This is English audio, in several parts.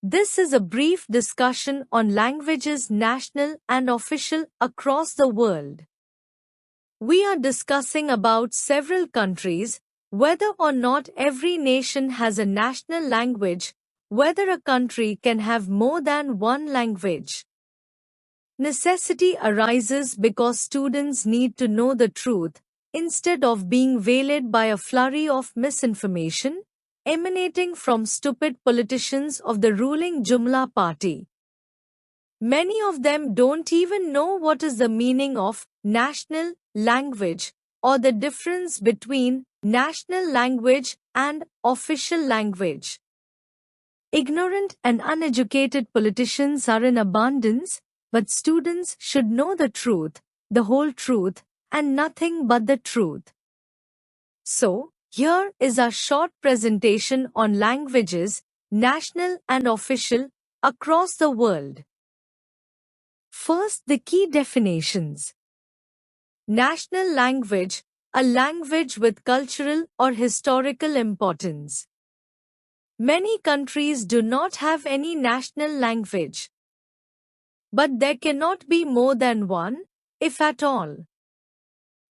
This is a brief discussion on languages national and official across the world. We are discussing about several countries, whether or not every nation has a national language, whether a country can have more than one language. Necessity arises because students need to know the truth, instead of being waylaid by a flurry of misinformation emanating from stupid politicians of the ruling Jumla party. Many of them don't even know what is the meaning of national language or the difference between national language and official language. Ignorant and uneducated politicians are in abundance, but students should know the truth, the whole truth, and nothing but the truth. So, here is our short presentation on languages, national and official, across the world. First, the key definitions. National language, a language with cultural or historical importance. Many countries do not have any national language. But there cannot be more than one, if at all.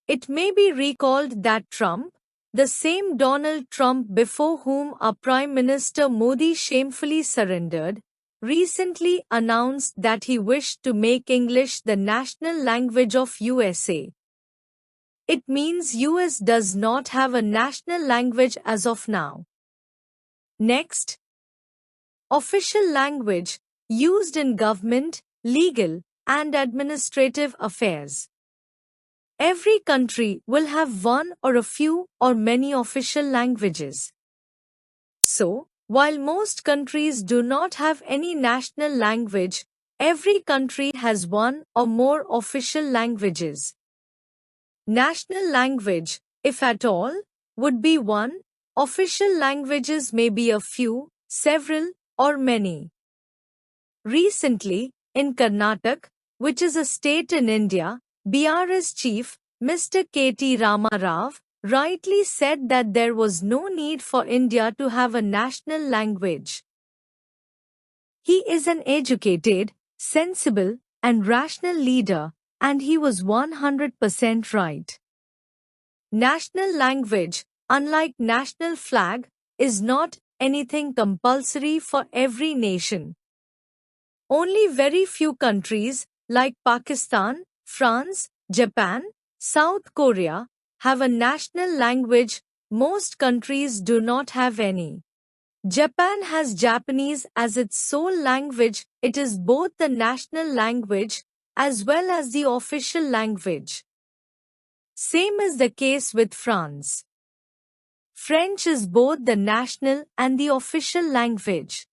It may be recalled that Trump, the same Donald Trump before whom our Prime Minister Modi shamefully surrendered, recently announced that he wished to make English the national language of USA. It means US does not have a national language as of now. Next, official language, used in government, legal, and administrative affairs. Every country will have one or a few or many official languages. So, while most countries do not have any national language, every country has one or more official languages. National language, if at all, would be one. Official languages may be a few, several, or many. Recently, in Karnataka, which is a state in India, BRS chief, Mr. K.T. Rama Rao, rightly said that there was no need for India to have a national language. He is an educated, sensible, and rational leader, and he was 100% right. National language, unlike national flag, is not anything compulsory for every nation. Only very few countries, like Pakistan, France, Japan, South Korea, have a national language. Most countries do not have any. Japan has Japanese as its sole language. It is both the national language as well as the official language. Same is the case with France. French is both the national and the official language.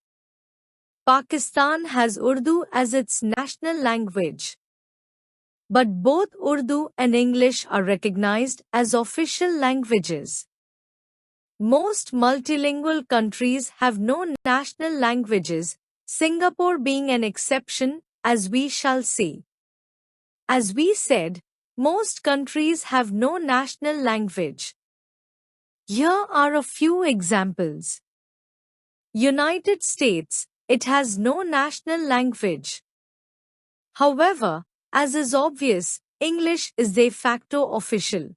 Pakistan has Urdu as its national language. But both Urdu and English are recognized as official languages. Most multilingual countries have no national languages, Singapore being an exception, as we shall see. As we said, most countries have no national language. Here are a few examples. United States, it has no national language. However, as is obvious, English is de facto official.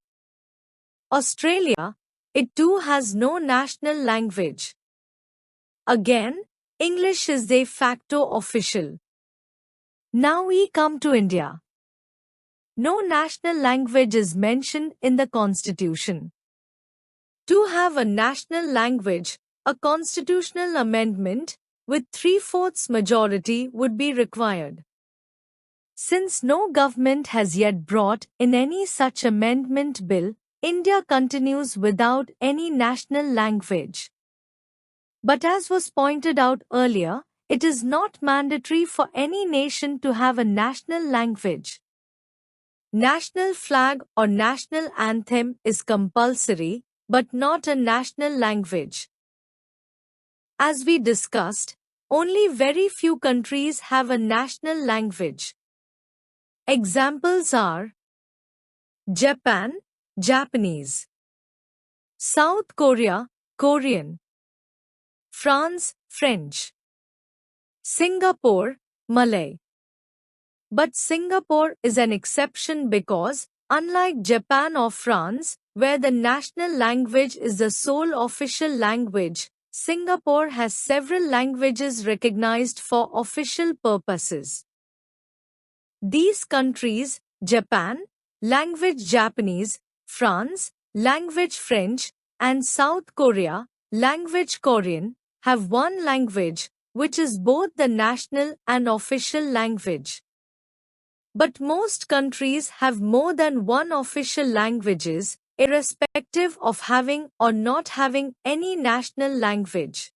Australia, it too has no national language. Again, English is de facto official. Now we come to India. No national language is mentioned in the Constitution. To have a national language, a constitutional amendment with 3/4 majority would be required. Since no government has yet brought in any such amendment bill, India continues without any national language. But as was pointed out earlier, it is not mandatory for any nation to have a national language. National flag or national anthem is compulsory, but not a national language. As we discussed, only very few countries have a national language. Examples are Japan, Japanese; South Korea, Korean; France, French; Singapore, Malay. But Singapore is an exception because, unlike Japan or France, where the national language is the sole official language, Singapore has several languages recognized for official purposes. These countries, Japan, language Japanese, France, language French, and South Korea, language Korean, have one language, which is both the national and official language. But most countries have more than one official languages, irrespective of having or not having any national language.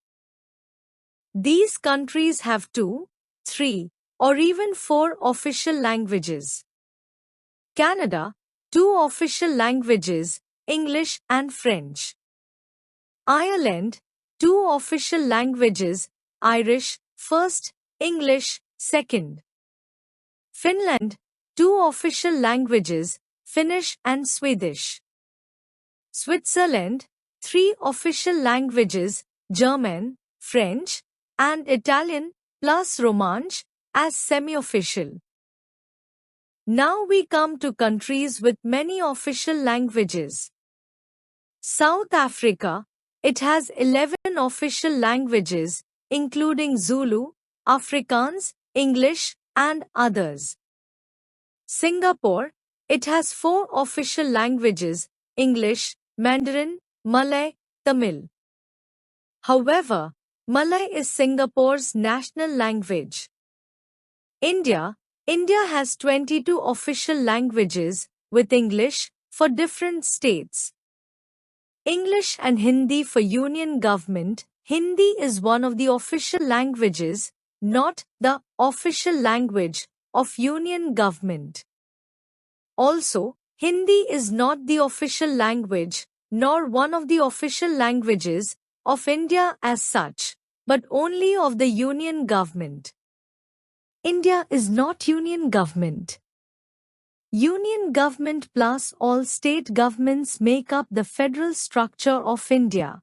These countries have 2, 3, or even 4 official languages. Canada, 2 official languages, English and French. Ireland, 2 official languages, Irish, first, English, second. Finland, 2 official languages, Finnish and Swedish. Switzerland, 3 official languages, German, French, and Italian, plus Romansh, as semi-official. Now we come to countries with many official languages. South Africa, it has 11 official languages, including Zulu, Afrikaans, English, and others. Singapore, it has 4 official languages, English, Mandarin, Malay, Tamil. However, Malay is Singapore's national language. India has 22 official languages, with English for different states. English and Hindi for Union government. Hindi is one of the official languages, not the official language of Union government. Also, Hindi is not the official language, nor one of the official languages of India as such, but only of the Union government. India is not Union government. Union government plus all state governments make up the federal structure of India.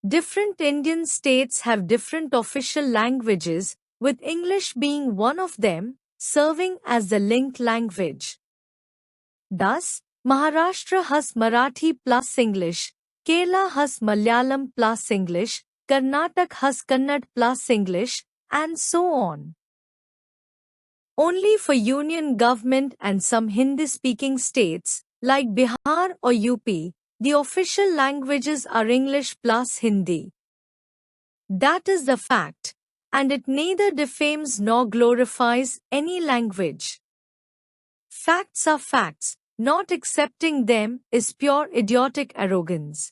Different Indian states have different official languages, with English being one of them, serving as the linked language. Thus, Maharashtra has Marathi plus English, Kerala has Malayalam plus English, Karnataka has Kannada plus English, and so on. Only for Union government and some Hindi-speaking states, like Bihar or UP, the official languages are English plus Hindi. That is the fact, and it neither defames nor glorifies any language. Facts are facts, not accepting them is pure idiotic arrogance.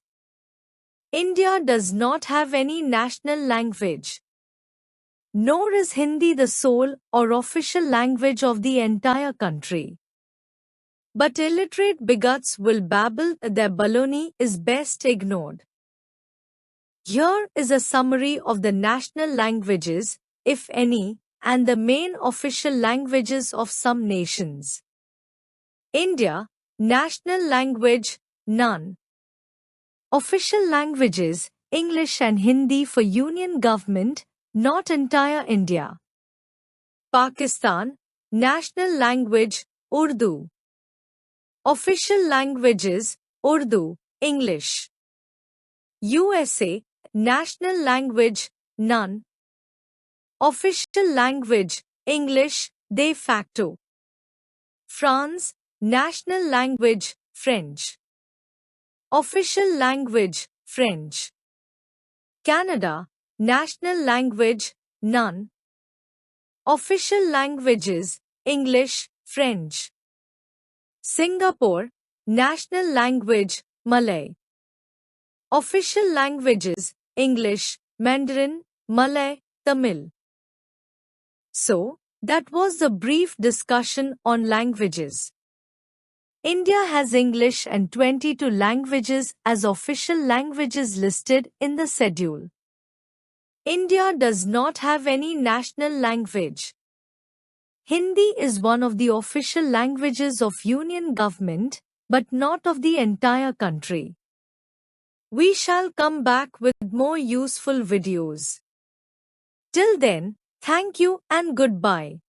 India does not have any national language. Nor is Hindi the sole or official language of the entire country. But illiterate bigots will babble their baloney is best ignored. Here is a summary of the national languages, if any, and the main official languages of some nations. India, national language, none. Official languages, English and Hindi for Union government, not entire India. Pakistan, national language, Urdu. Official languages, Urdu, English. USA, national language, none. Official language, English, de facto. France, national language, French. Official language, French. Canada, national language, none. Official languages, English, French. Singapore, national language, Malay. Official languages, English, Mandarin, Malay, Tamil. So, that was the brief discussion on languages. India has English and 22 languages as official languages listed in the schedule. India does not have any national language. Hindi is one of the official languages of Union government, but not of the entire country. We shall come back with more useful videos. Till then, thank you and goodbye.